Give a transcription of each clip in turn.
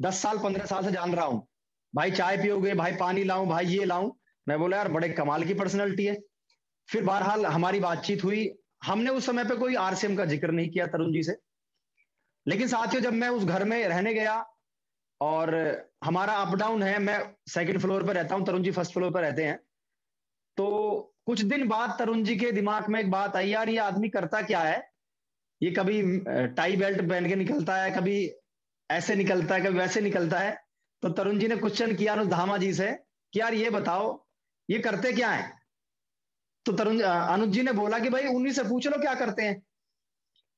10 साल 15 साल से जान रहा हूं, भाई चाय पियोगे, भाई पानी लाऊं, भाई ये लाऊं। मैं बोला यार बड़े कमाल की पर्सनैलिटी है। फिर बहरहाल हमारी बातचीत हुई। हमने उस समय पे कोई आरसीएम का जिक्र नहीं किया तरुण जी से। लेकिन साथियों, जब मैं उस घर में रहने गया और हमारा अप डाउन है, मैं सेकंड फ्लोर पर रहता हूं, तरुण जी फर्स्ट फ्लोर पर रहते हैं। तो कुछ दिन बाद तरुण जी के दिमाग में एक बात आई, यार ये आदमी करता क्या है, ये कभी टाई बेल्ट पहन के निकलता है, कभी ऐसे निकलता है, कभी वैसे निकलता है। तो तरुण जी ने क्वेश्चन किया अनुज धामा जी से कि यार ये बताओ, ये करते क्या है। तो अनुज जी ने बोला कि भाई उन्हीं से पूछ लो क्या करते हैं।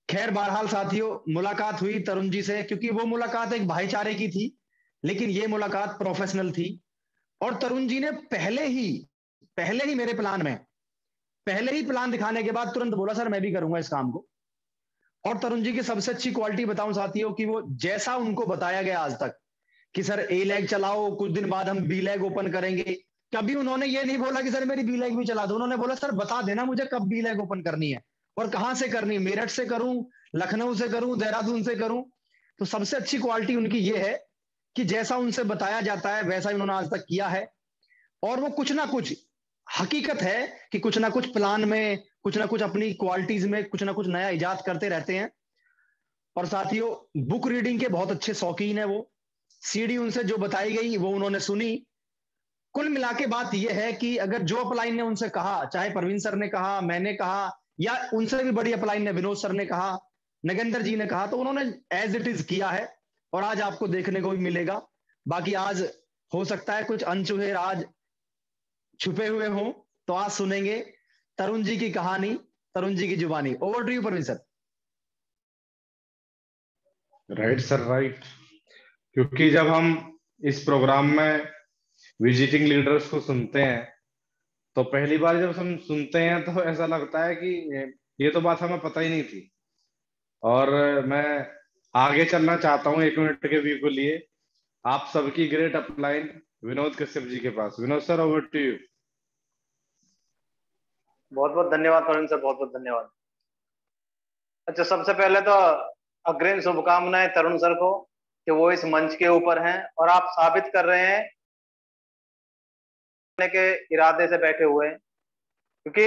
खैर बहरहाल साथियों, मुलाकात हुई तरुण जी से, क्योंकि वो मुलाकात एक भाईचारे की थी, लेकिन ये मुलाकात प्रोफेशनल थी। और तरुण जी ने पहले ही मेरे प्लान में, पहले ही प्लान दिखाने के बाद तुरंत बोला सर मैं भी करूंगा इस काम को। और तरुण जी की सबसे अच्छी क्वालिटी बताऊं साथियों, कि वो जैसा उनको बताया गया आज तक कि सर ए लैग चलाओ, कुछ दिन बाद हम बी लैग ओपन करेंगे, कभी उन्होंने ये नहीं बोला कि सर मेरी बी लैग भी चला दो। उन्होंने बोला सर बता देना मुझे कब बी लैग ओपन करनी है और कहां से करनी है, मेरठ से करूं, लखनऊ से करूं, देहरादून से करूं। तो सबसे अच्छी क्वालिटी उनकी ये है कि जैसा उनसे बताया जाता है वैसा ही उन्होंने आज तक किया है। और वो कुछ ना कुछ, हकीकत है कि कुछ ना कुछ प्लान में, कुछ ना कुछ अपनी क्वालिटीज में कुछ ना कुछ नया इजाद करते रहते हैं। और साथियों, बुक रीडिंग के बहुत अच्छे शौकीन है वो। सीडी उनसे जो बताई गई वो उन्होंने सुनी। कुल मिला के बात यह है कि अगर जो अपलाइन ने उनसे कहा, चाहे परवीन सर ने कहा, मैंने कहा, या उनसे भी बड़ी अपलाइन ने विनोद सर ने कहा, नगेंद्र जी ने कहा, तो उन्होंने एज इट इज किया है। और आज आपको देखने को भी मिलेगा। बाकी आज हो सकता है कुछ अनछुए राज छुपे हुए हों, तो आज सुनेंगे तरुण जी की कहानी, तरुण जी की जुबानी। Over to you Parveen sir. Right sir, right. क्योंकि जब हम इस प्रोग्राम में विजिटिंग लीडर्स को सुनते हैं, तो पहली बार जब हम सुनते हैं तो ऐसा लगता है कि ये तो बात हमें पता ही नहीं थी। और मैं आगे चलना चाहता हूँ 1 मिनट के व्यू को लिए आप सबकी ग्रेट अपलाइन विनोद कश्यप जी के पास। Vinod sir, over to you. बहुत बहुत धन्यवाद तरुण सर, बहुत बहुत धन्यवाद। अच्छा, सबसे पहले तो अग्रिम शुभकामनाएं तरुण सर को कि वो इस मंच के ऊपर हैं और आप साबित कर रहे हैं के इरादे से बैठे हुए हैं। क्योंकि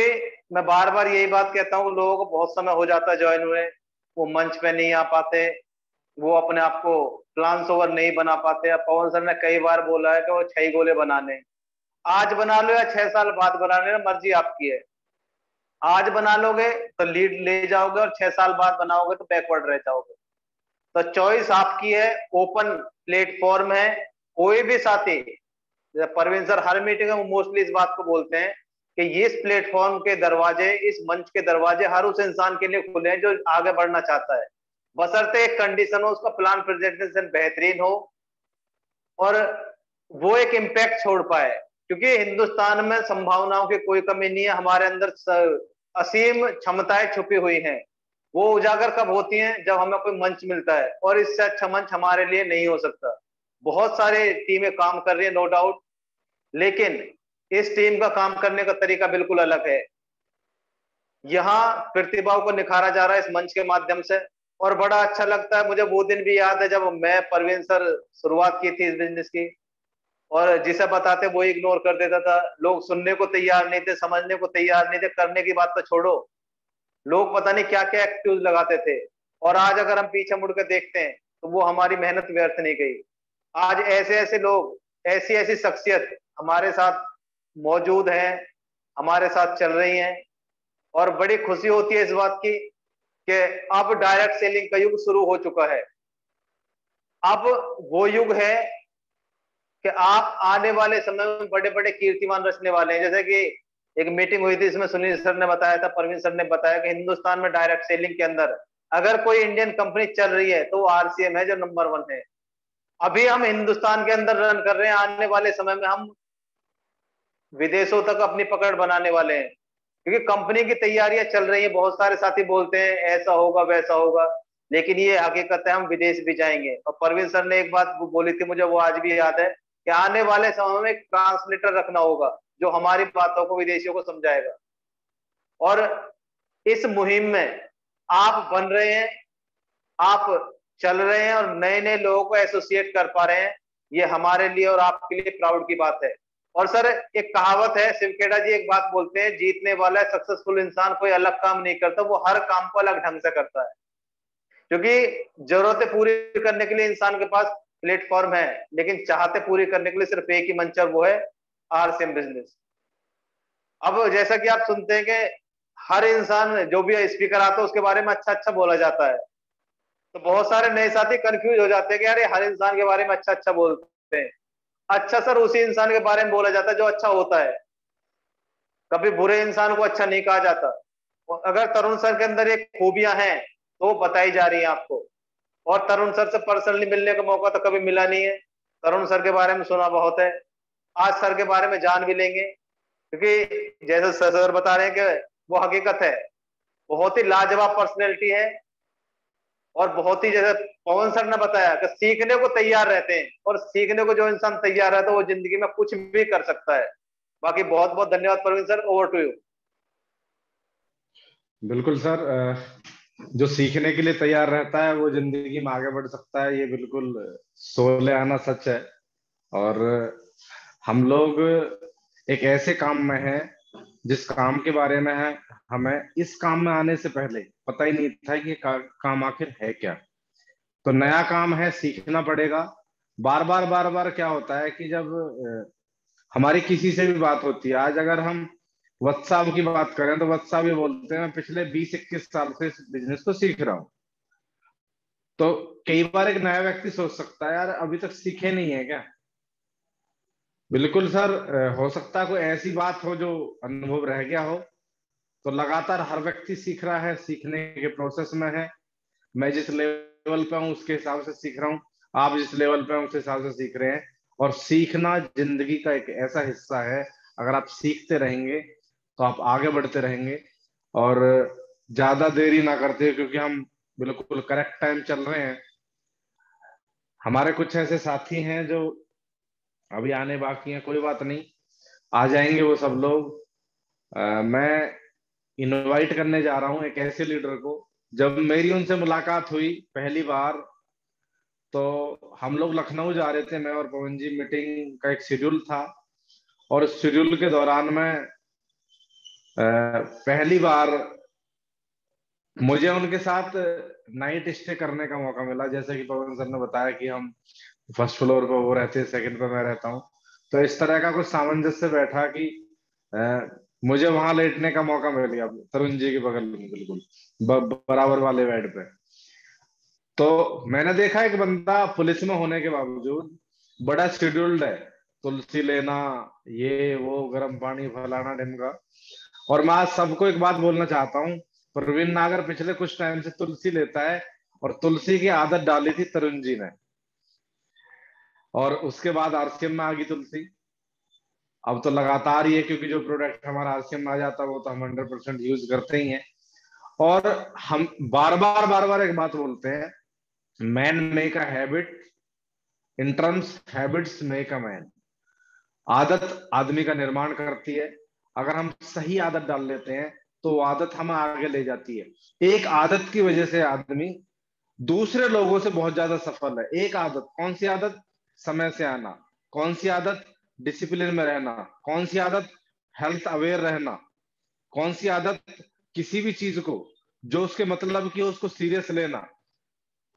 मैं बार बार यही बात कहता हूँ, लोगों को बहुत समय हो जाता है ज्वाइन हुए, वो मंच पे नहीं आ पाते, वो अपने आप को प्लान ओवर नहीं बना पाते। अब पवन सर ने कई बार बोला है कि वो 6 गोले बनाने, आज बना लो या 6 साल बाद बना लेना, मर्जी आपकी है। आज बना लोगे तो लीड ले जाओगे और 6 साल बाद बनाओगे तो बैकवर्ड रह जाओगे। तो चॉइस आपकी है, ओपन प्लेटफॉर्म है। कोई भी साथी, परवीन सर हर मीटिंग में मोस्टली इस बात को बोलते हैं कि ये इस प्लेटफॉर्म के दरवाजे, इस मंच के दरवाजे हर उस इंसान के लिए खुले हैं जो आगे बढ़ना चाहता है, बशर्ते एक कंडीशन हो, उसका प्लान प्रेजेंटेशन बेहतरीन हो और वो एक इम्पैक्ट छोड़ पाए। क्योंकि हिंदुस्तान में संभावनाओं की कोई कमी नहीं है, हमारे अंदर असीम क्षमताएं छुपी हुई हैं। वो उजागर कब होती हैं? जब हमें कोई मंच मिलता है, और इससे अच्छा मंच हमारे लिए नहीं हो सकता। बहुत सारे टीमें काम कर रही है, नो डाउट, लेकिन इस टीम का काम करने का तरीका बिल्कुल अलग है। यहाँ प्रतिभाओं को निखारा जा रहा है इस मंच के माध्यम से, और बड़ा अच्छा लगता है। मुझे वो दिन भी याद है जब मैं, परवीन सर शुरुआत की थी इस बिजनेस की, और जिसे बताते वो इग्नोर कर देता था। लोग सुनने को तैयार नहीं थे, समझने को तैयार नहीं थे, करने की बात तो छोड़ो, लोग पता नहीं क्या क्या एक्सक्यूज लगाते थे। और आज अगर हम पीछे मुड़ के देखते हैं तो वो हमारी मेहनत व्यर्थ नहीं गई। आज ऐसे ऐसे लोग, ऐसी ऐसी शख्सियत हमारे साथ मौजूद हैं, हमारे साथ चल रही हैं, और बड़ी खुशी होती है इस बात की कि अब डायरेक्ट सेलिंग का युग शुरू हो चुका है। अब वो युग है कि आप आने वाले समय में बड़े बड़े कीर्तिमान रचने वाले हैं। जैसे कि एक मीटिंग हुई थी, इसमें सुनील सर ने बताया था, परवीन सर ने बताया कि हिंदुस्तान में डायरेक्ट सेलिंग के अंदर अगर कोई इंडियन कंपनी चल रही है तो वो आरसीएम है, जो नंबर 1 है। अभी हम हिंदुस्तान के अंदर रन कर रहे हैं, आने वाले समय में हम विदेशों तक अपनी पकड़ बनाने वाले हैं, क्योंकि कंपनी की तैयारियां चल रही हैं। बहुत सारे साथी बोलते हैं ऐसा होगा वैसा होगा, लेकिन ये हकीकत है, हम विदेश भी जाएंगे। और परवीन सर ने एक बात बोली थी, मुझे वो आज भी याद है, कि आने वाले समय में एक ट्रांसलेटर रखना होगा जो हमारी बातों को विदेशियों को समझाएगा। और इस मुहिम में आप बन रहे हैं, आप चल रहे हैं और नए नए लोगों को एसोसिएट कर पा रहे हैं, ये हमारे लिए और आपके लिए प्राउड की बात है। और सर एक कहावत है, शिव खेड़ा जी एक बात बोलते हैं, जीतने वाला सक्सेसफुल इंसान कोई अलग काम नहीं करता, वो हर काम को अलग ढंग से करता है। क्योंकि जरूरतें पूरी करने के लिए इंसान के पास प्लेटफॉर्म है, लेकिन चाहते पूरी करने के लिए सिर्फ एक ही मंच है, वो है आरसीएम बिजनेस। अब जैसा कि आप सुनते हैं कि हर इंसान जो भी स्पीकर आता है उसके बारे में अच्छा अच्छा बोला जाता है, तो बहुत सारे नए साथी कंफ्यूज हो जाते हैं कि यार हर इंसान के बारे में अच्छा अच्छा बोलते हैं। अच्छा सर उसी इंसान के बारे में बोला जाता है जो अच्छा होता है, कभी बुरे इंसान को अच्छा नहीं कहा जाता। अगर तरुण सर के अंदर एक खूबियां हैं तो बताई जा रही है आपको। और तरुण सर से पर्सनली मिलने का मौका तो कभी मिला नहीं है, तरुण सर के बारे में सुना बहुत है, आज सर के बारे में जान भी लेंगे। क्योंकि जैसे सर बता रहे हैं कि वो हकीकत है, बहुत ही लाजवाब पर्सनैलिटी है, और बहुत ही जैसे पवन सर ने बताया कि सीखने को तैयार रहते हैं, और सीखने को जो इंसान तैयार रहता है वो जिंदगी में कुछ भी कर सकता है। बाकी बहुत बहुत धन्यवाद Praveen sir, over to you. बिल्कुल सर, जो सीखने के लिए तैयार रहता है वो जिंदगी में आगे बढ़ सकता है, ये बिल्कुल सोले आना सच है। और हम लोग एक ऐसे काम में हैं जिस काम के बारे में है हमें इस काम में आने से पहले पता ही नहीं था कि ये काम आखिर है क्या। तो नया काम है, सीखना पड़ेगा। बार बार क्या होता है कि जब हमारी किसी से भी बात होती है, आज अगर हम व्हाट्सएप की बात करें तो व्हाट्सएप ये बोलते हैं मैं पिछले 20-21 साल से इस बिजनेस को सीख रहा हूँ। तो कई बार एक नया व्यक्ति सोच सकता है यार अभी तक सीखे नहीं है क्या। बिल्कुल सर, हो सकता है कोई ऐसी बात हो जो अनुभव रह गया हो। तो लगातार हर व्यक्ति सीख रहा है, सीखने के प्रोसेस में है। मैं जिस लेवल पे हूँ उसके हिसाब से सीख रहा हूँ, आप जिस लेवल पे हैं उस हिसाब से सीख रहे हैं। और सीखना जिंदगी का एक ऐसा हिस्सा है, अगर आप सीखते रहेंगे तो आप आगे बढ़ते रहेंगे। और ज्यादा देरी ना करते, क्योंकि हम बिल्कुल करेक्ट टाइम चल रहे हैं। हमारे कुछ ऐसे साथी हैं जो अभी आने बाकी हैं, कोई बात नहीं, आ जाएंगे वो सब लोग। मैं इनवाइट करने जा रहा हूँ एक ऐसे लीडर को। जब मेरी उनसे मुलाकात हुई पहली बार, तो हम लोग लखनऊ जा रहे थे, मैं और पवन जी, मीटिंग का एक शेड्यूल था। और उस शेड्यूल के दौरान में पहली बार मुझे उनके साथ नाइट स्टे करने का मौका मिला। जैसे कि पवन सर ने बताया कि हम फर्स्ट फ्लोर पे वो रहते हैं, सेकंड पे मैं रहता हूँ। तो इस तरह का कुछ सामंजस्य बैठा कि मुझे वहां लेटने का मौका मिल गया, तरुण जी के बगल में, बिल्कुल बराबर वाले बेड पे। तो मैंने देखा एक बंदा पुलिस में होने के बावजूद बड़ा शेड्यूल्ड है, तुलसी लेना, ये वो, गर्म पानी, फलाना ढिमका। और मैं आज सबको एक बात बोलना चाहता हूँ, प्रवीण नागर पिछले कुछ टाइम से तुलसी लेता है, और तुलसी की आदत डाली थी तरुण जी ने। और उसके बाद आरसीएम में आ गई तुलसी। अब तो लगातार ही है, क्योंकि जो प्रोडक्ट हमारा आरसीएम में आ जाता है वो तो हम 100% यूज करते ही हैं। और हम बार बार एक बात बोलते हैं, man make a habit, in terms habits make a man. आदत आदमी का निर्माण करती है। अगर हम सही आदत डाल लेते हैं तो वो आदत हमें आगे ले जाती है। एक आदत की वजह से आदमी दूसरे लोगों से बहुत ज्यादा सफल है। एक आदत, कौन सी आदत? समय से आना। कौन सी आदत? डिसिप्लिन में रहना। कौन सी आदत? हेल्थ अवेयर रहना। कौन सी आदत? किसी भी चीज को जो उसके मतलब की हो उसको सीरियस लेना।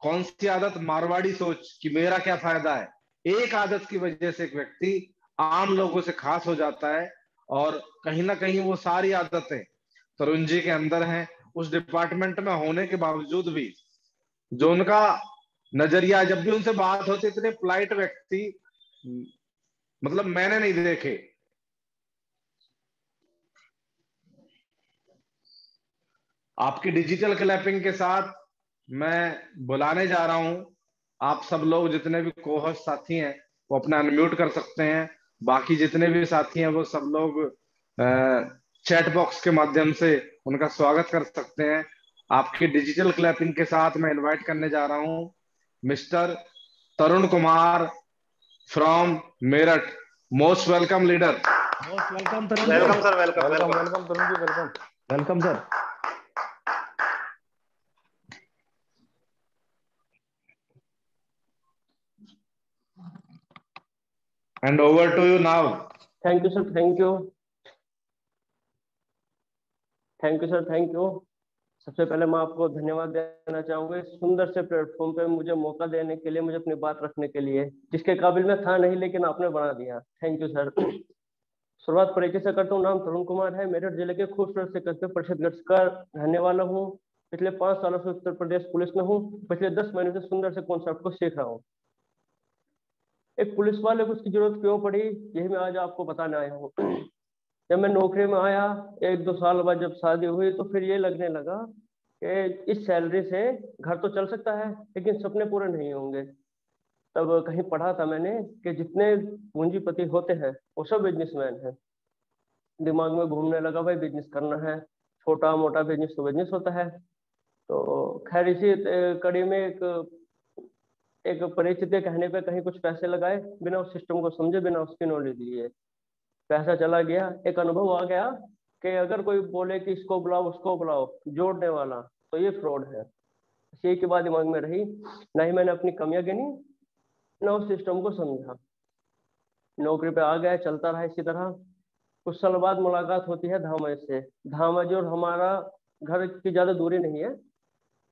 कौन सी आदत? मारवाड़ी सोच कि मेरा क्या फायदा है। एक आदत की वजह से एक व्यक्ति आम लोगों से खास हो जाता है। और कहीं ना कहीं वो सारी आदतें तरुण जी के अंदर हैं। उस डिपार्टमेंट में होने के बावजूद भी जो उनका नजरिया, जब भी उनसे बात होती, इतने पोलाइट व्यक्ति मतलब मैंने नहीं देखे। आपकी डिजिटल क्लैपिंग के साथ मैं बुलाने जा रहा हूं, आप सब लोग जितने भी कोहोस्ट साथी हैं वो अपना अनम्यूट कर सकते हैं। बाकी जितने भी साथी हैं वो सब लोग चैट बॉक्स के माध्यम से उनका स्वागत कर सकते हैं। आपकी डिजिटल क्लैपिंग के साथ मैं इनवाइट करने जा रहा हूं mister Tarun Kumar from Meerut. Most welcome leader. Most welcome Tarun ji. Welcome sir, welcome welcome welcome. Welcome Tarun ji, welcome. Welcome sir. And over to you now. Thank you sir, thank you, thank you sir, thank you. सबसे पहले मैं आपको धन्यवाद देना चाहूंगा इस सुंदर से प्लेटफॉर्म पे मुझे मौका देने के लिए, मुझे अपनी बात रखने के लिए, जिसके काबिल मैं था नहीं लेकिन आपने बना दिया। Thank you sir. शुरुआत परिचय से करता हूँ। नाम तरुण कुमार है, मेरठ जिले के खूबसूरत से कस्बे परिषदगढ़ का रहने वाला हूँ। पिछले 5 सालों से उत्तर प्रदेश पुलिस में हूँ। पिछले 10 महीने से सुंदर से कॉन्सेप्ट को सीख रहा हूँ। एक पुलिस वाले को उसकी जरूरत क्यों पड़ी, यही मैं आज आपको बताने आया हूँ। जब मैं नौकरी में आया 1-2 साल बाद जब शादी हुई तो फिर ये लगने लगा कि इस सैलरी से घर तो चल सकता है लेकिन सपने पूरे नहीं होंगे। तब कहीं पढ़ा था मैंने कि जितने पूंजीपति होते हैं वो सब बिजनेसमैन हैं। दिमाग में घूमने लगा भाई बिजनेस करना है, छोटा मोटा बिजनेस तो बिजनेस होता है। तो खैर इसी कड़ी में एक परिचित के कहने पे कहीं कुछ पैसे लगाए, बिना उस सिस्टम को समझे, बिना उसकी नॉलेज लिए पैसा चला गया। एक अनुभव आ गया कि अगर कोई बोले कि इसको बुलाओ उसको बुलाओ जोड़ने वाला, तो ये फ्रॉड है। इसी के बाद दिमाग में रही, ना ही मैंने अपनी कमियां गिनी ना उस सिस्टम को समझा। नौकरी पे आ गया, चलता रहा इसी तरह। कुछ साल बाद मुलाकात होती है धामा जी से। धामा जी और हमारा घर की ज्यादा दूरी नहीं है।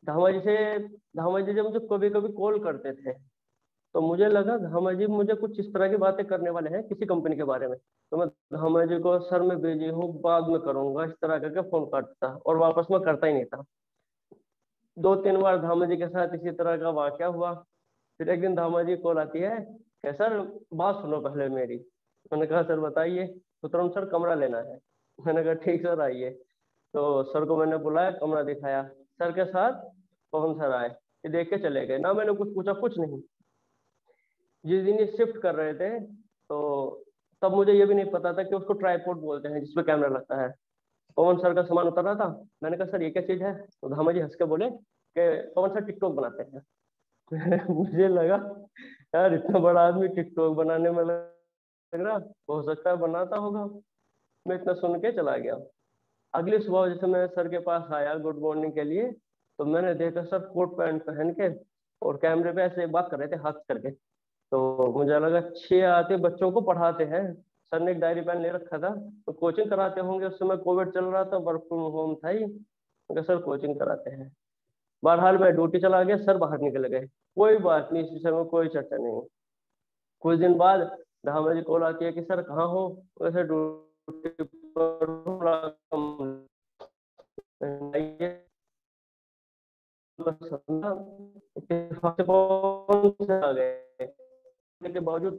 धामा जी जब मुझे कभी कभी कॉल करते थे तो मुझे लगा धामा जी मुझे कुछ इस तरह की बातें करने वाले हैं किसी कंपनी के बारे में। तो मैं धामा जी को सर मैं बिजी हूँ बाद में करूंगा इस तरह करके फोन काटता और वापस में करता ही नहीं था। 2-3 बार धामा जी के साथ इसी तरह का वाकया हुआ। फिर एक दिन धामा जी कॉल आती है कि सर बात सुनो पहले मेरी। मैंने कहा सर बताइए। तो तुरंत सर कमरा लेना है। मैंने कहा ठीक सर आइए। तो सर को मैंने बुलाया, कमरा दिखाया। सर के साथ पवन सर आए, ये देख के चले गए। ना मैंने कुछ पूछा, कुछ नहीं। जिस दिन ये शिफ्ट कर रहे थे तो तब मुझे ये भी नहीं पता था कि उसको ट्राइपॉड बोलते हैं जिसपे कैमरा लगता है। पवन सर का सामान उतर रहा था। मैंने कहा सर ये क्या चीज है? तो धामा जी हंस के बोले कि पवन सर टिकटॉक बनाते हैं। मुझे लगा यार इतना बड़ा आदमी टिकटॉक बनाने में लग रहा, हो सकता है बनाता होगा। मैं इतना सुन के चला गया। अगली सुबह जैसे मैं सर के पास आया गुड मॉर्निंग के लिए, तो मैंने देखा सर कोट पैंट पहन के और कैमरे पे ऐसे बात कर रहे थे हाथ करके। तो मुझे लगा 6 आते बच्चों को पढ़ाते हैं। सर ने एक डायरी पेन ले रखा था, तो कोचिंग कराते होंगे। उस समय कोविड चल रहा था, वर्क फ्रॉम होम था ही। सर कोचिंग कराते हैं। बहरहाल मैं ड्यूटी चला गया, सर बाहर निकल गए। कोई बात नहीं, इस विषय में कोई चर्चा नहीं। कुछ दिन बाद धामा जी कॉल आती है कि सर कहाँ हो? वैसे ड्यूटी पर आ गए के बावजूद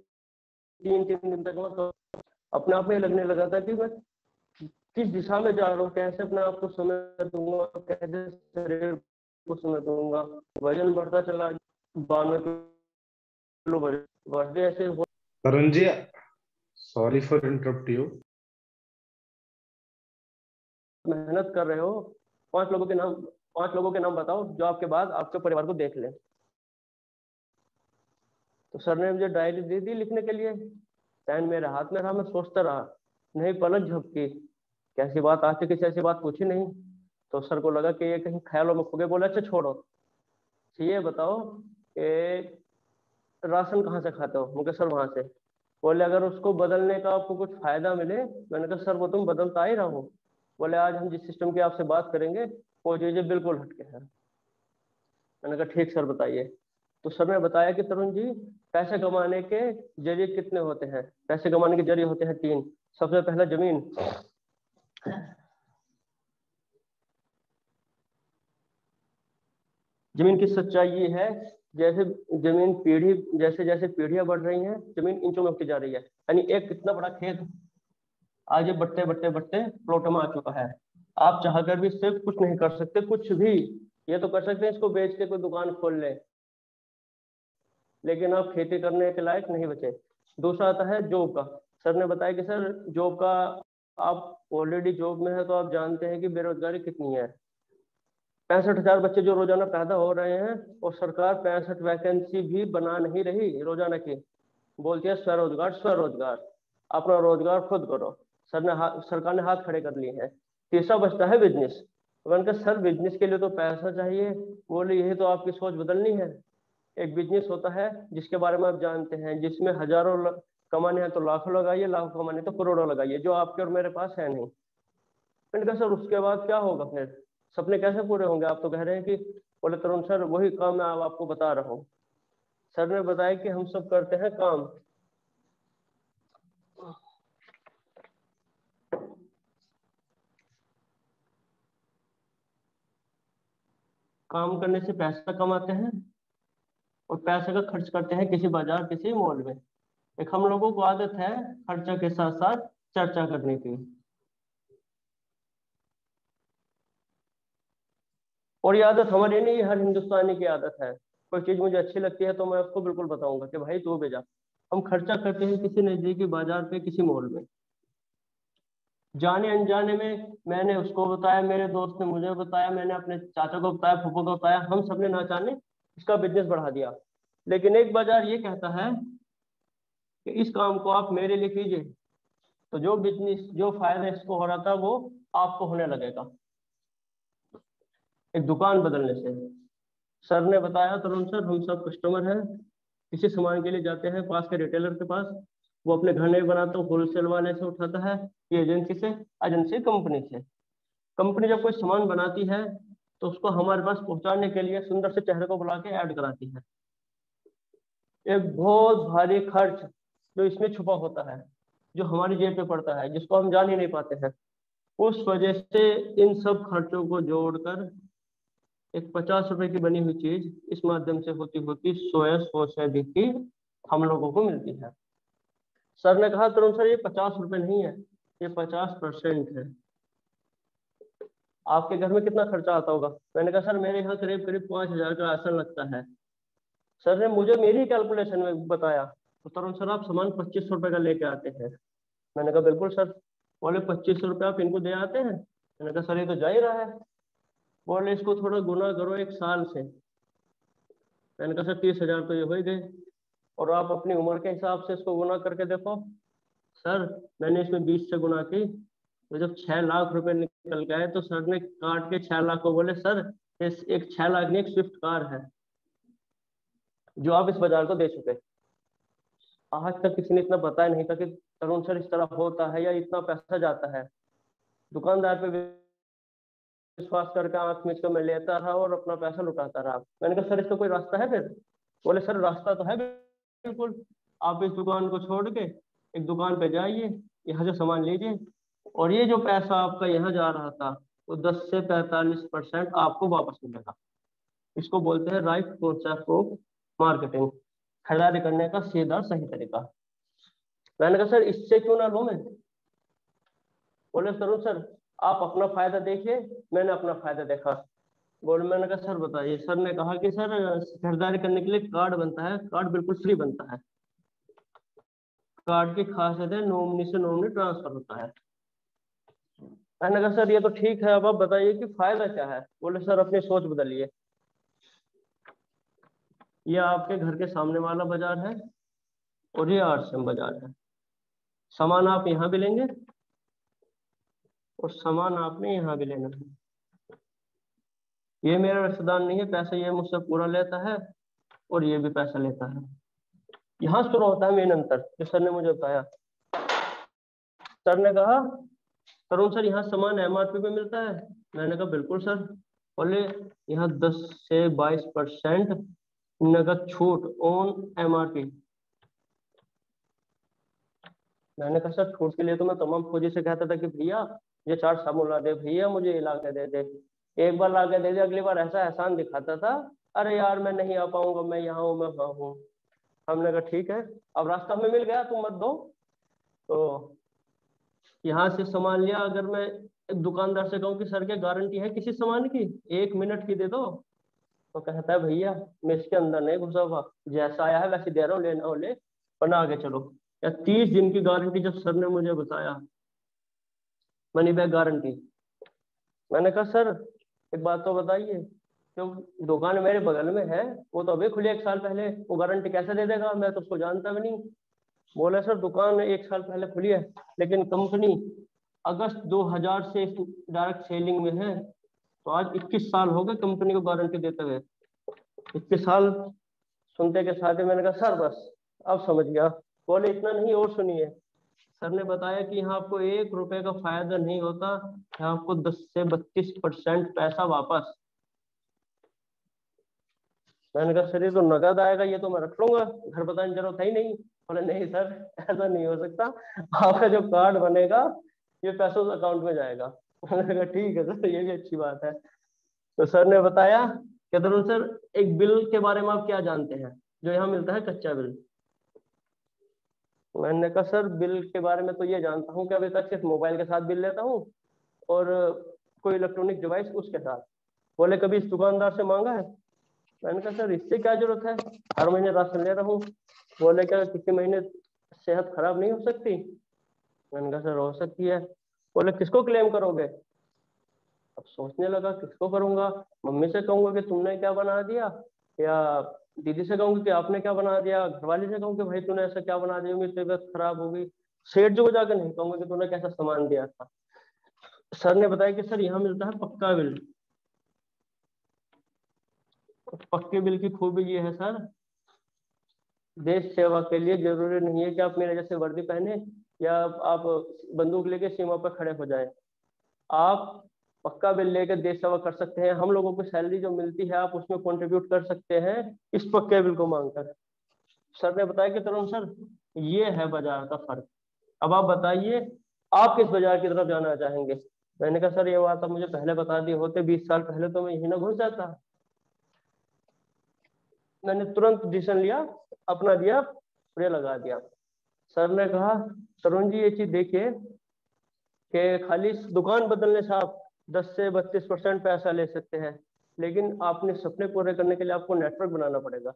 3-3 दिन तक मैं अपने आप में लगने लगा था कि मैं किस दिशा में जा रहा हूँ, कैसे अपने आप को समय दूंगा, कैसे शरीर को समय दूंगा। वजन बढ़ता चला, 92 किलो वजन ऐसे हो। Tarun ji, sorry for interrupt you. मेहनत कर रहे हो, 5 लोगों के नाम बताओ जो आपके बाद आपके परिवार को देख ले। तो सर ने मुझे डायरी दे दी लिखने के लिए। पेन मेरे हाथ में रहा, मैं सोचता रहा, नहीं पलक झपकी, कैसी बात, आज तक किसी ऐसी बात पूछी नहीं। तो सर को लगा कि ये कहीं ख्यालों में खो गए। बोला अच्छा छोड़ो, ये बताओ कि राशन कहाँ से खाते हो? मुझे सर वहां से। बोले अगर उसको बदलने का आपको कुछ फायदा मिले। मैंने कहा सर वो तुम बदलता ही रहो। बोले आज हम जिस सिस्टम की आपसे बात करेंगे वो चीजें बिल्कुल हटके हैं। मैंने कहा ठीक सर बताइए। तो सर ने बताया कि तरुण जी पैसे कमाने के जरिए कितने होते हैं? पैसे कमाने के जरिए होते हैं 3। सबसे पहला जमीन। जमीन की सच्चाई ये है, जैसे जमीन पीढ़ी जैसे जैसे पीढ़ियां बढ़ रही हैं जमीन इंचों में उठती जा रही है। यानी एक कितना बड़ा खेत आज ये बट्टे बट्टे बट्टे प्लॉटों में आ चुका है। आप चाहकर भी सिर्फ कुछ नहीं कर सकते, कुछ भी। ये तो कर सकते हैं इसको बेच के कोई दुकान खोल ले, लेकिन आप खेती करने के लायक नहीं बचे। दूसरा आता है जॉब का। सर ने बताया कि सर जॉब का, आप ऑलरेडी जॉब में है तो आप जानते हैं कि बेरोजगारी कितनी है। 65,000 बच्चे जो रोजाना पैदा हो रहे हैं और सरकार 65 वैकेंसी भी बना नहीं रही रोजाना की। बोलती है स्वरोजगार स्वरोजगार, अपना रोजगार खुद करो। सरकार ने हाथ खड़े कर लिए हैं। तीसरा बचता है बिजनेस। मैंने कहा सर बिजनेस के लिए तो पैसा चाहिए। बोले यही तो आपकी सोच बदलनी है। एक बिजनेस होता है जिसके बारे में आप जानते हैं, जिसमें हजारों कमाने हैं तो लाखों लगाइए, लाखों कमाने तो करोड़ों लगाइए, जो आपके और मेरे पास है नहीं। मैंने कहा सर उसके बाद क्या होगा, फिर सपने कैसे पूरे होंगे? आप तो कह रहे हैं कि, बोले तरुण सर वही काम मैं अब आपको बता रहा हूँ। सर ने बताया कि हम सब करते हैं काम, काम करने से पैसा कमाते हैं और पैसे का खर्च करते हैं किसी बाजार, किसी मॉल में। एक हम लोगों को आदत है खर्चा के साथ साथ चर्चा करने की, और ये आदत हमारी नहीं, हर हिंदुस्तानी की आदत है। कोई चीज मुझे अच्छी लगती है तो मैं उसको बिल्कुल बताऊंगा कि भाई तू भेजा। हम खर्चा करते हैं किसी नजदीकी बाजार पे, किसी मॉल में, जाने अनजाने में। मैंने उसको बताया, मेरे दोस्त ने मुझे बताया, मैंने अपने चाचा को बताया, फूफा को बताया, हम सबने ना जाने इसका बिजनेस बढ़ा दिया। लेकिन एक बाजार ये कहता है कि इस काम को आप मेरे लिए कीजिए, तो जो बिजनेस, जो फायदा इसको हो रहा था वो आपको होने लगेगा एक दुकान बदलने से। सर ने बताया तरुण सर हम सब कस्टमर हैं, किसी सामान के लिए जाते हैं पास के रिटेलर के पास, वो अपने घर नहीं बनाता, होलसेल वाले से उठाता है, ये एजेंसी से, एजेंसी कंपनी से। कंपनी जब कोई सामान बनाती है तो उसको हमारे पास पहुंचाने के लिए सुंदर से चेहरे को बुला के ऐड कराती है। एक बहुत भारी खर्च जो इसमें छुपा होता है, जो हमारी जेब पे पड़ता है, जिसको हम जान ही नहीं पाते हैं। उस वजह से इन सब खर्चों को जोड़कर एक 50 रुपए की बनी हुई चीज इस माध्यम से होती होती 100 से अधिक की हम लोगों को मिलती है। सर ने कहा तरुण सर ये 50 रुपए नहीं है, ये 50% है। आपके घर में कितना खर्चा आता होगा? मैंने कहा सर मेरे यहाँ करीब करीब 5,000 का आसन लगता है। सर ने मुझे मेरी कैलकुलेशन में बताया, तो तरुण सर आप सामान 25 रुपए का लेके आते हैं। मैंने कहा बिल्कुल सर। बोले 25 रुपए आप इनको दे आते हैं? मैंने कहा सर ये तो जा ही रहा है। बोले इसको थोड़ा गुना करो एक साल से। मैंने कहा सर 30,000 तो ये हो ही गए, और आप अपनी उम्र के हिसाब से इसको गुना करके देखो। सर मैंने इसमें 20 से गुना की, तो जब 6 लाख रुपए निकल गए तो सर ने काट के 6 लाख को बोले सर इस एक 6 लाख नहीं, एक स्विफ्ट कार है जो आप इस बाजार को दे चुके। आज तक किसी ने इतना बताया नहीं था कि तरुण सर इस तरह होता है या इतना पैसा जाता है। दुकानदार पे विश्वास करके आंख मीच कर मैं लेता रहा और अपना पैसा लुटाता रहा। मैंने कहा सर इसका कोई रास्ता है? फिर बोले सर रास्ता तो है बिल्कुल, आप इस दुकान को छोड़ के एक दुकान पे जाइए, यहाँ से सामान लीजिए, और ये जो पैसा आपका यहाँ जा रहा था वो 10 से 45% आपको वापस मिलेगा। इसको बोलते हैं राइट कॉन्सेप्ट ऑफ मार्केटिंग, खरीदारी करने का सीधा सही तरीका। मैंने कहा सर इससे क्यों ना लूं मैं? बोले तरुण सर आप अपना फायदा देखिए, मैंने अपना फायदा देखा। बोले मैंने कहा सर बताइए। सर ने कहा कि सर खरीदारी करने के लिए कार्ड बनता है, कार्ड बिल्कुल फ्री बनता है। कार्ड की खासियत है नॉमिनी से नॉमिनी ट्रांसफर होता है। मैंने कहा सर ये तो ठीक है, अब आप बताइए कि फायदा क्या है? बोले सर अपनी सोच बदलिए। ये आपके घर के सामने वाला बाजार है और ये आरसीएम बाजार है। सामान आप यहाँ भी लेंगे और सामान आपने यहाँ भी लेना है। ये मेरा रिश्तेदार नहीं है, पैसा ये मुझसे पूरा लेता है और ये भी पैसा लेता है। यहाँ शुरू होता है मेन अंतर जो सर ने मुझे बताया। सर ने कहा तरुण सर यहाँ सामान एमआरपी पे मिलता है? मैंने कहा बिल्कुल सर। बोले यहाँ 10 से 22% नगद छूट ऑन एमआरपी। मैंने कहा सर छूट के लिए तो मैं तमाम फौजी से कहता था कि भैया ये 4 साबुन ला दे, भैया मुझे ये ला के दे दे। एक बार ला के दे दे, अगली बार ऐसा एहसान दिखाता था, अरे यार मैं नहीं आ पाऊंगा, मैं यहाँ हूँ, मैं वहाँ हूँ। हमने कहा ठीक है, अब रास्ता में मिल गया तुम मत दो। तो यहाँ से सामान लिया। अगर मैं एक दुकानदार से कहूँ कि सर क्या गारंटी है किसी सामान की, 1 मिनट की दे दो, तो कहता है भैया मैं इसके अंदर नहीं घुसा हुआ, जैसा आया है वैसे दे रहा हूँ, लेना हो ले वरना आगे चलो। या 30 दिन की गारंटी जब सर ने मुझे बताया, मनी बैक गारंटी। मैंने कहा सर एक बात तो बताइए, जो दुकान मेरे बगल में है वो तो अभी खुली 1 साल पहले, वो गारंटी कैसे दे देगा? मैं तो उसको जानता भी नहीं। बोले सर दुकान 1 साल पहले खुली है लेकिन कंपनी अगस्त 2000 से डायरेक्ट सेलिंग में है, तो आज 21 साल हो गए कंपनी को गारंटी देते हुए। 21 साल सुनते के साथ ही मैंने कहा सर बस अब समझ गया, बोले इतना नहीं और सुनिए, सर ने बताया कि यहाँ आपको 1 रुपए का फायदा नहीं होता, यहाँ आपको 10 से 32% पैसा वापस। मैंने कहा सर ये तो नगद आएगा, ये तो मैं रख लूंगा, घर बताने की जरूरत है ही नहीं। बोले नहीं सर ऐसा नहीं हो सकता, आपका जो कार्ड बनेगा ये पैसों अकाउंट में जाएगा। मैंने कहा ठीक है सर, ये भी अच्छी बात है। तो सर ने बताया कि तरुण सर एक बिल के बारे में आप क्या जानते हैं जो यहाँ मिलता है, कच्चा बिल। मैंने कहा सर बिल के बारे में तो ये जानता हूँ कि अभी तक सिर्फ मोबाइल के साथ बिल लेता हूँ और कोई इलेक्ट्रॉनिक डिवाइस उसके साथ। बोले कभी इस दुकानदार से मांगा है? मैंने कहा सर इससे क्या जरूरत है, हर महीने राशन ले रहा हूँ। बोले क्या किसी महीने सेहत खराब नहीं हो सकती? मैंने कहा सर हो सकती है। बोले किसको क्लेम करोगे? अब सोचने लगा किसको करूंगा, मम्मी से कहूंगा कि तुमने क्या बना दिया, या दीदी से कहूंगी कि आपने क्या बना दिया, घरवाली से कहूंगी भाई तूने ऐसा क्या बना दिया, मेरी तबीयत खराब हो गई। सेठ जी को जाकर नहीं कहूंगा कि तूने कैसा सामान दिया था। सर ने बताया कि सर यहाँ मिलता है पक्का बिल। पक्के बिल की खूबी ये है सर, देश सेवा के लिए जरूरी नहीं है कि आप मेरे जैसे वर्दी पहने या आप बंदूक लेके सीमा पर खड़े हो जाए। आप पक्का बिल लेकर देश सेवा कर सकते हैं। हम लोगों को सैलरी जो मिलती है आप उसमें कंट्रीब्यूट कर सकते हैं इस पक्के बिल को मांगकर। सर ने बताया कि तरुण सर ये है बाजार का फर्क। अब आप बताइए आप किस बाजार की तरफ जाना चाहेंगे? मैंने कहा सर ये बात आप मुझे पहले बता दिए होते, 20 साल पहले तो मैं यही ना घुस जाता। मैंने तुरंत डिसीजन लिया, अपना दिया, स्प्रे लगा दिया। सर ने कहा तरुण जी ये चीज देखिए कि खाली दुकान बदलने से आप 10 से 32% पैसा ले सकते हैं, लेकिन आपने सपने पूरे करने के लिए आपको नेटवर्क बनाना पड़ेगा।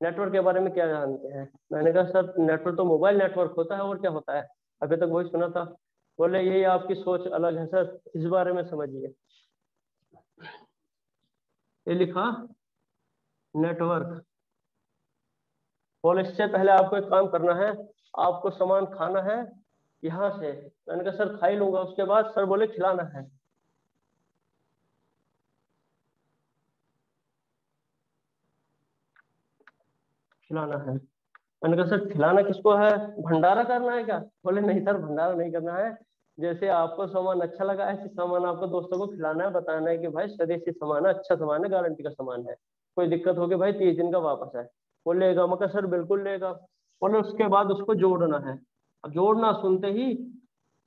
नेटवर्क के बारे में क्या जानते हैं? मैंने कहा सर नेटवर्क तो मोबाइल नेटवर्क होता है, और क्या होता है, अभी तक वही सुना था। बोले यही आपकी सोच अलग है सर, इस बारे में समझिए। ये लिखा नेटवर्क। बोले इससे पहले आपको एक काम करना है, आपको सामान खाना है यहाँ से। मैंने कहा सर खा ही लूंगा। उसके बाद सर बोले खिलाना है। खिलाना है। मैंने कहा सर खिलाना किसको है, भंडारा करना है क्या? बोले नहीं सर भंडारा नहीं करना है, जैसे आपको सामान अच्छा लगा ऐसे सामान आपको दोस्तों को खिलाना है, बताना है कि भाई स्वदेशी सामान है, अच्छा सामान है, गारंटी का सामान है, कोई दिक्कत होगी भाई 30 दिन का वापस है। वो लेगा? मैं कहा सर बिल्कुल लेगा। बोले उसके बाद उसको जोड़ना है। अब जोड़ना सुनते ही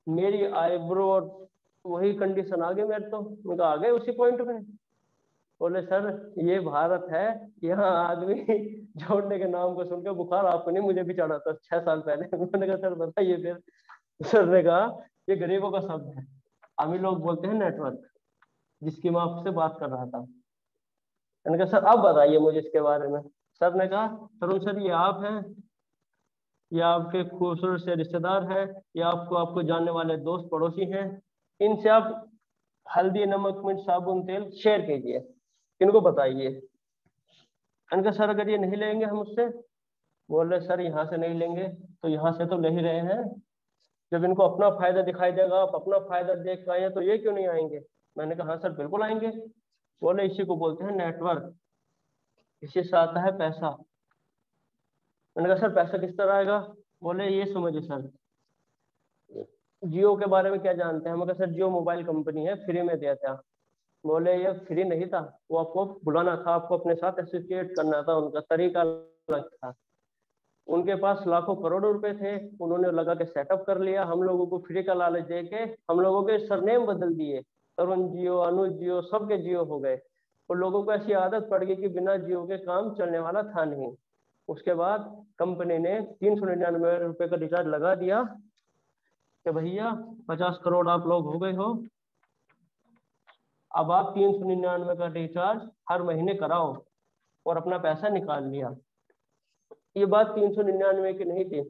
मेरी आईब्रो और वही कंडीशन आ गई मेरे तो। मैं कहा आ गए उसी पॉइंट में। बोले सर ये भारत है, यहाँ आदमी जोड़ने के नाम को सुनकर बुखार आपको नहीं मुझे भी चढ़ा था 6 साल पहले। मैंने कहा सर बताइए फिर। सर ने कहा ये गरीबों का शब्द है, अमीर लोग बोलते हैं नेटवर्क, जिसकी मैं आपसे बात कर रहा था। मैंने कहा सर अब बताइए मुझे इसके बारे में। सर ने कहा तरुण सर ये आप हैं, या आपके खूबसूरत से रिश्तेदार हैं, या आपको आपको जानने वाले दोस्त पड़ोसी हैं, इनसे आप हल्दी नमक मिर्च साबुन तेल शेयर कीजिए, इनको बताइए। मैंने कहा सर अगर ये नहीं लेंगे हम उससे? बोल रहे सर यहाँ से नहीं लेंगे तो यहाँ से तो ले ही रहे हैं, जब इनको अपना फायदा दिखाई देगा, आप अपना फायदा देख पाए तो ये क्यों नहीं आएंगे? मैंने कहा हाँ सर बिल्कुल आएंगे। बोले इसी को बोलते हैं नेटवर्क, इसी से आता है पैसा। मैंने कहा सर पैसा किस तरह आएगा? बोले ये समझिए सर, जियो के बारे में क्या जानते हैं? मैं कहा सर जियो मोबाइल कंपनी है, फ्री में दिया था। बोले ये फ्री नहीं था, वो आपको बुलाना था, आपको अपने साथ एसोसिएट करना था, उनका तरीका अलग था। उनके पास लाखों करोड़ों रुपए थे, उन्होंने लगा के सेटअप कर लिया, हम लोगों को फ्री का लालच दे के हम लोगों के सरनेम बदल दिए, तरुण जियो अनुज जियो सबके जियो हो गए। और लोगों को ऐसी आदत पड़ गई कि बिना जियो के काम चलने वाला था नहीं। उसके बाद कंपनी ने 399 रुपए का रिचार्ज लगा दिया कि भैया 50 करोड़ आप लोग हो गए हो, अब आप 399 का रिचार्ज हर महीने कराओ, और अपना पैसा निकाल लिया। ये बात 399 की नहीं थी,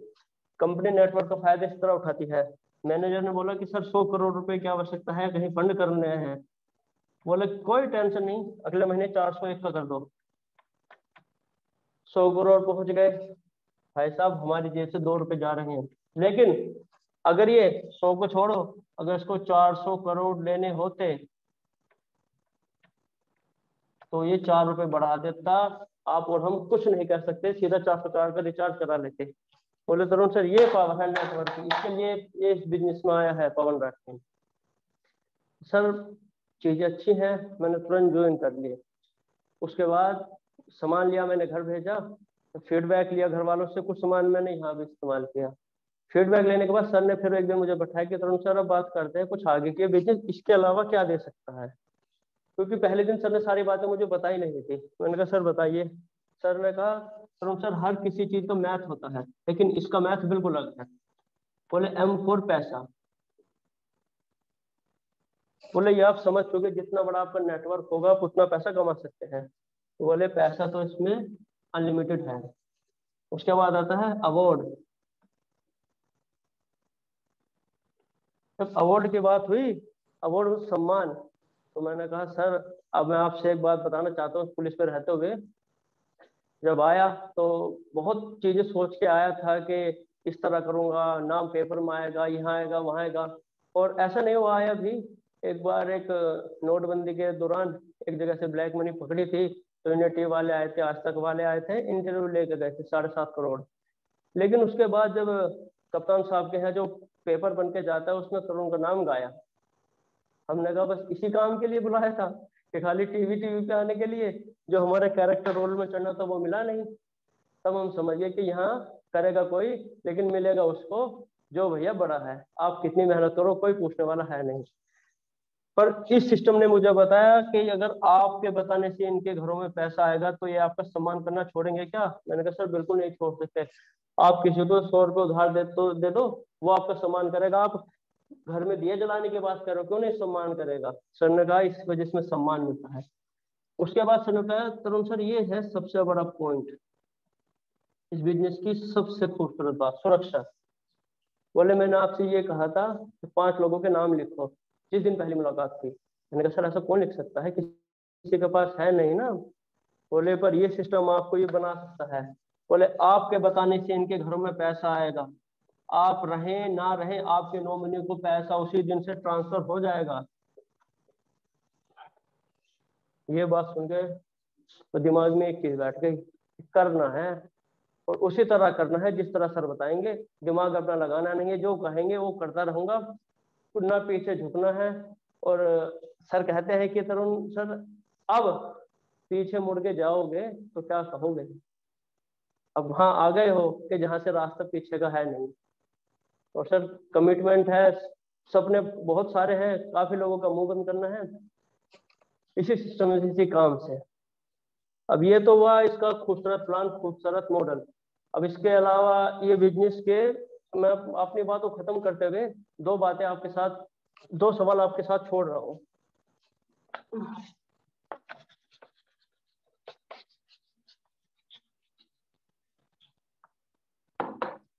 कंपनी नेटवर्क का फायदा इस तरह उठाती है। मैनेजर ने बोला कि सर 100 करोड़ रुपए की आवश्यकता है, कहीं फंड करने हैं। बोले कोई टेंशन नहीं, अगले महीने 401 का कर दो। 100 करोड़ पहुंच गए। भाई साहब हमारी जेब से 2 रुपए जा रहे हैं, लेकिन अगर ये 100 को छोड़ो, अगर इसको 400 करोड़ लेने होते तो ये 4 रुपए बढ़ा देता। आप और हम कुछ नहीं कर सकते, सीधा 404 का रिचार्ज करा लेते। बोले तरुण सर ये पावर है नेटवर्क, इसके लिए ये इस बिजनेस में आया है पवन राठी। सर चीजें अच्छी हैं, मैंने तुरंत ज्वाइन कर लिए। उसके बाद सामान लिया, मैंने घर भेजा, फीडबैक लिया घर वालों से, कुछ सामान मैंने यहाँ भी इस्तेमाल किया। फीडबैक लेने के बाद सर ने फिर एक दिन मुझे बैठाया कि तरुण सर अब बात करते हैं कुछ आगे के बिजनेस इसके अलावा क्या दे सकता है, क्योंकि पहले दिन सर ने सारी बातें मुझे बताई नहीं थी। मैंने कहा सर बताइए। सर ने कहा तरुण सर हर किसी चीज का मैथ होता है, लेकिन इसका मैथ बिल्कुल अलग है। बोले M4 पैसा। बोले ये आप समझ चुके, जितना बड़ा आपका नेटवर्क होगा आप उतना पैसा कमा सकते हैं। बोले पैसा तो इसमें अनलिमिटेड है। उसके बाद आता है अवार्ड। जब अवार्ड की बात हुई, अवार्ड सम्मान, तो मैंने कहा सर अब मैं आपसे एक बात बताना चाहता हूँ। पुलिस में रहते हुए जब आया तो बहुत चीजें सोच के आया था कि इस तरह करूंगा, नाम पेपर में आएगा, यहाँ आएगा वहाँ आएगा, और ऐसा नहीं हुआ। आया भी एक बार एक नोटबंदी के दौरान एक जगह से ब्लैक मनी पकड़ी थी, तो यूनिटी वाले आए थे, आज तक वाले आए थे, इंटरव्यू लेके गए थे 7.5 करोड़। लेकिन उसके बाद जब कप्तान साहब के यहाँ जो पेपर बन के जाता है उसमें तरुण का नाम गाया। हमने कहा बस इसी काम के लिए बुलाया था कि खाली टीवी पे आने के लिए, जो हमारे कैरेक्टर रोल में चढ़ना था वो मिला नहीं। तब हम समझिए कि यहाँ करेगा कोई, लेकिन मिलेगा उसको जो भैया बड़ा है। आप कितनी मेहनत करो कोई पूछने वाला है नहीं। पर इस सिस्टम ने मुझे बताया कि अगर आपके बताने से इनके घरों में पैसा आएगा तो ये आपका सम्मान करना छोड़ेंगे क्या? मैंने कहा सर बिल्कुल नहीं छोड़ सकते। आप किसी को 100 रुपये उधार दे दो, वो आपका सम्मान करेगा। आप घर में दिए जलाने की बात करो, क्यों नहीं सम्मान करेगा? सर ने कहा इस वजह से सम्मान मिलता है। उसके बाद सर ने कहा तरुण सर ये है सबसे बड़ा पॉइंट इस बिजनेस की, सबसे खूबसूरत बात सुरक्षा। बोले मैंने आपसे ये कहा था कि 5 लोगों के नाम लिखो, जिस दिन पहली मुलाकात थी। मैंने कहा सर ऐसा कौन लिख सकता है, किसी के पास है नहीं ना। बोले पर ये सिस्टम आपको ये बना सकता है। बोले आपके बताने से इनके घरों में पैसा आएगा, आप रहें ना रहें आपके नॉमिनी को पैसा उसी दिन से ट्रांसफर हो जाएगा। ये बात सुन के तो दिमाग में एक चीज बैठ गई, करना है और उसी तरह करना है जिस तरह सर बताएंगे। दिमाग अपना लगाना नहीं है, जो कहेंगे वो करता रहूंगा, ना पीछे झुकना है। और सर कहते हैं कि तरुण सर अब पीछे मुड़ के जाओगे तो क्या कहोगे? अब वहां आ गए हो कि जहां से रास्ता पीछे का है नहीं। और सर कमिटमेंट है, सपने बहुत सारे हैं, काफी लोगों का मुंह बंद करना है इसी सिस्टम में, इसी काम से। अब ये तो हुआ इसका खूबसूरत प्लान, खूबसूरत मॉडल। अब इसके अलावा ये बिजनेस के, मैं अपनी बात को खत्म करते हुए 2 बातें आपके साथ, 2 सवाल आपके साथ छोड़ रहा हूँ।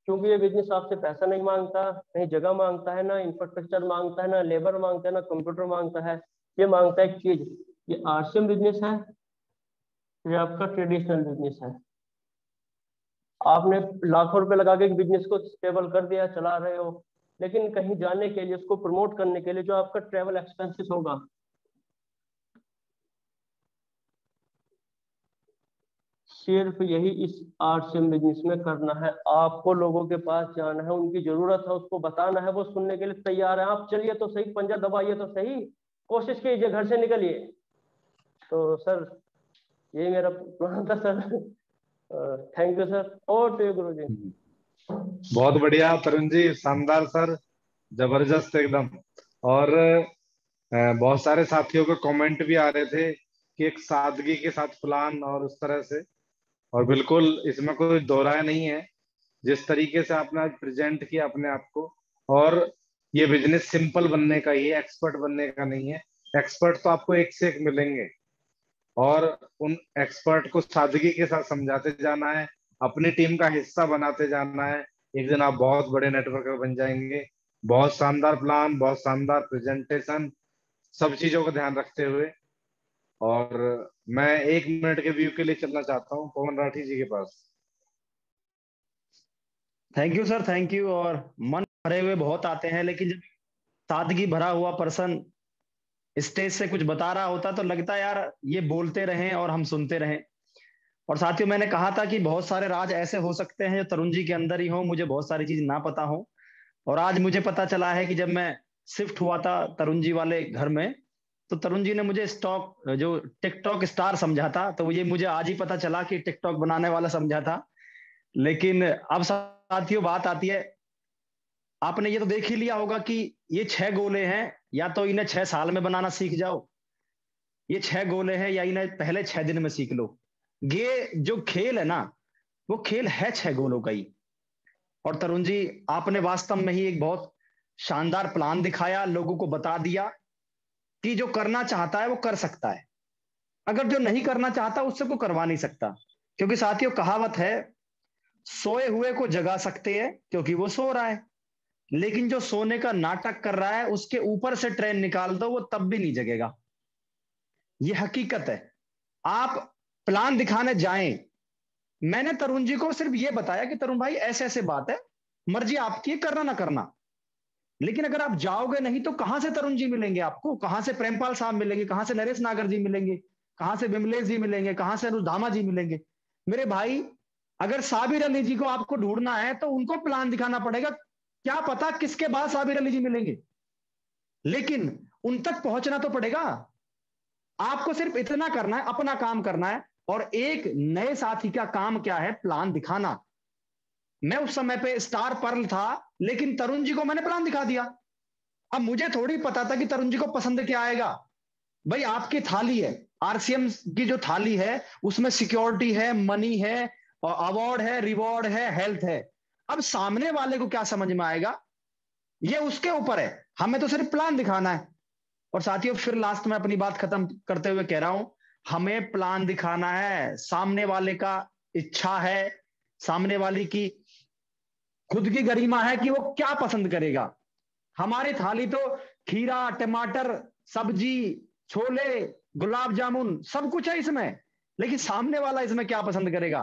क्योंकि ये बिजनेस आपसे पैसा नहीं मांगता, नहीं जगह मांगता है, ना इंफ्रास्ट्रक्चर मांगता है, ना लेबर मांगता है, ना कंप्यूटर मांगता है। ये मांगता है एक चीज, ये आरसीएम बिजनेस है, ये आपका ट्रेडिशनल बिजनेस है। आपने लाखों रुपए लगा के एक बिजनेस को स्टेबल कर दिया, चला रहे हो, लेकिन कहीं जाने के लिए, उसको प्रमोट करने के लिए जो आपका ट्रेवल एक्सपेंसेस होगा, सिर्फ यही इस आरसीएम बिजनेस में करना है। आपको लोगों के पास जाना है, उनकी जरूरत है उसको बताना है, वो सुनने के लिए तैयार है। आप चलिए तो सही, पंजा दबाइए तो सही, कोशिश कीजिए, घर से निकलिए। तो सर यही मेरा प्लान था सर। Thank you sir. और टू यू गुरु जी। बहुत बढ़िया तरुण जी, शानदार सर, जबरदस्त एकदम। और बहुत सारे साथियों के कमेंट भी आ रहे थे कि एक सादगी के साथ प्लान और उस तरह से, और बिल्कुल इसमें कोई दोहराया नहीं है जिस तरीके से आपने आज प्रेजेंट किया अपने आप को। और ये बिजनेस सिंपल बनने का ही है, एक्सपर्ट बनने का नहीं है। एक्सपर्ट तो आपको एक से एक मिलेंगे, और उन एक्सपर्ट को सादगी के साथ समझाते जाना है, अपनी टीम का हिस्सा बनाते जाना है। एक दिन आप बहुत बड़े नेटवर्कर बन जाएंगे। बहुत शानदार प्लान, बहुत शानदार प्रेजेंटेशन, सब चीजों का ध्यान रखते हुए। और मैं 1 मिनट के व्यू के लिए चलना चाहता हूँ पवन राठी जी के पास। Thank you sir, thank you. और मन भरे हुए बहुत आते हैं, लेकिन जब सादगी भरा हुआ पर्सन स्टेज से कुछ बता रहा होता तो लगता है यार ये बोलते रहें और हम सुनते रहें। और साथियों मैंने कहा था कि बहुत सारे राज ऐसे हो सकते हैं जो तरुण जी के अंदर ही हो, मुझे बहुत सारी चीज ना पता हो। और आज मुझे पता चला है कि जब मैं शिफ्ट हुआ था तरुण जी वाले घर में, तो तरुण जी ने मुझे स्टॉक जो टिकटॉक स्टार समझा था, तो ये मुझे आज ही पता चला कि टिकटॉक बनाने वाला समझा था। लेकिन अब साथियों बात आती है, आपने ये तो देख ही लिया होगा कि ये 6 गोले हैं, या तो इन्हें 6 साल में बनाना सीख जाओ, ये 6 गोले हैं, या इन्हें पहले 6 दिन में सीख लो। ये जो खेल है ना, वो खेल है 6 गोलों का ही। और तरुण जी, आपने वास्तव में ही एक बहुत शानदार प्लान दिखाया, लोगों को बता दिया कि जो करना चाहता है वो कर सकता है, अगर जो नहीं करना चाहता उससे को करवा नहीं सकता। क्योंकि साथियों कहावत है, सोए हुए को जगा सकते हैं क्योंकि वो सो रहा है, लेकिन जो सोने का नाटक कर रहा है उसके ऊपर से ट्रेन निकाल दो, वो तब भी नहीं जगेगा। ये हकीकत है। आप प्लान दिखाने जाएं, मैंने तरुण जी को सिर्फ ये बताया कि तरुण भाई ऐसे ऐसे बात है, मर्जी आपकी है, करना ना करना। लेकिन अगर आप जाओगे नहीं तो कहां से तरुण जी मिलेंगे आपको, कहां से प्रेमपाल साहब मिलेंगे, कहां से नरेश नागर जी मिलेंगे, कहां से विमलेश जी मिलेंगे, कहां से अनुधामा जी मिलेंगे। मेरे भाई, अगर साबिर अली जी को आपको ढूंढना है तो उनको प्लान दिखाना पड़ेगा, क्या पता किसके बाद साबिर अली जी मिलेंगे, लेकिन उन तक पहुंचना तो पड़ेगा। आपको सिर्फ इतना करना है, अपना काम करना है। और एक नए साथी का काम क्या है? प्लान दिखाना। मैं उस समय पे स्टार पर्ल था, लेकिन तरुण जी को मैंने प्लान दिखा दिया। अब मुझे थोड़ी पता था कि तरुण जी को पसंद क्या आएगा। भाई आपकी थाली है, आरसीएम की जो थाली है उसमें सिक्योरिटी है, मनी है, और अवार्ड है, रिवॉर्ड है, हेल्थ है। अब सामने वाले को क्या समझ में आएगा, ये उसके ऊपर है, हमें तो सिर्फ प्लान दिखाना है। और साथियों फिर लास्ट में अपनी बात खत्म करते हुए कह रहा हूं, हमें प्लान दिखाना है, सामने वाले का इच्छा है, सामने वाले की खुद की गरिमा है कि वो क्या पसंद करेगा। हमारी थाली तो खीरा, टमाटर, सब्जी, छोले, गुलाब जामुन सब कुछ है इसमें, लेकिन सामने वाला इसमें क्या पसंद करेगा।